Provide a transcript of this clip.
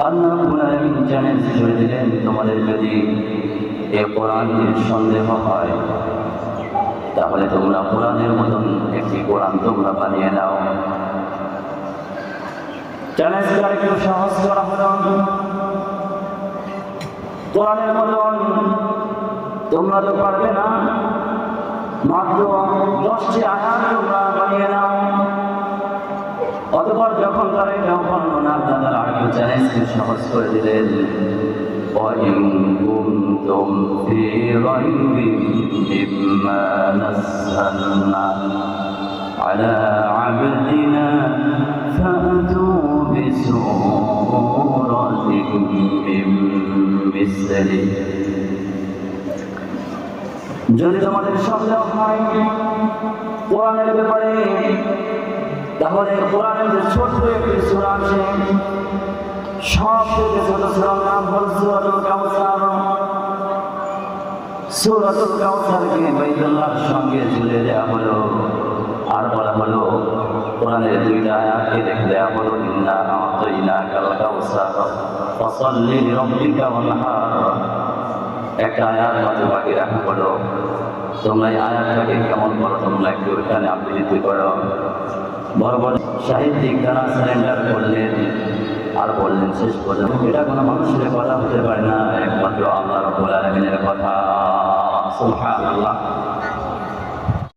আল্লাহ রাব্বুল আলামিন চ্যালেঞ্জ করে দিলেন, তোমাদের যদি এ কোরআনের সন্দেহ হয় তাহলে তোমরা কোরআনের মতন একটি কোরআন তোমরা বানিয়ে নাও। চ্যালেঞ্জটা একটু সহজ করা হলো, কোরআনের মতন তোমরা তো পারবে না, মাত্র 10টি আয়াত তোমরা বানিয়ে নাও। অতঃপর যখন তারা এটাও পারল না, তারা আরেকটু চ্যালেঞ্জকে সহজ করে দিলেন, وَإِن كُنتُمْ فِي رَيْبٍ مِّمَّا نَزَّلْنَا عَلَىٰ عَبْدِنَا فَأْتُوا بِسُورَةٍ مِّن مِّثْلِهِ। যদি তোমাদের সন্দেহ হয় কোরআনের ব্যাপারে, তাহলে কোরআনের যে ছোট্ট একটি সূরা আছে, সব থেকে ছোট সূরার নাম হল সূরাতুল কাউসার। সূরাতুল কাউসারকে বাইতুল্লাহর সঙ্গে ঝুলে দেওয়া হলো, আর বলা হলো কোরআনের 2টা আয়াতকে রেখে দেওয়া হলো, ইন্না আ'তাইনাকাল কাউসার ফাসাল্লি লিরাব্বিকা ওয়ানহার। একটা আয়াত মাত্র বাকি রাখা হলো, তোমরা এই আয়াতটাকে কেমন করো, তোমরা একটু এখানে আবৃত্তি করো। বড় বড় সাহিত্যিক তারা সারেন্ডার করলেন আর বললেন শেষ পর্যন্ত এটা কোনো মানুষের কথা হতে পারে না, একমাত্র আল্লাহ রাব্বুল আলামিনের কথা। সুবহানাল্লাহ।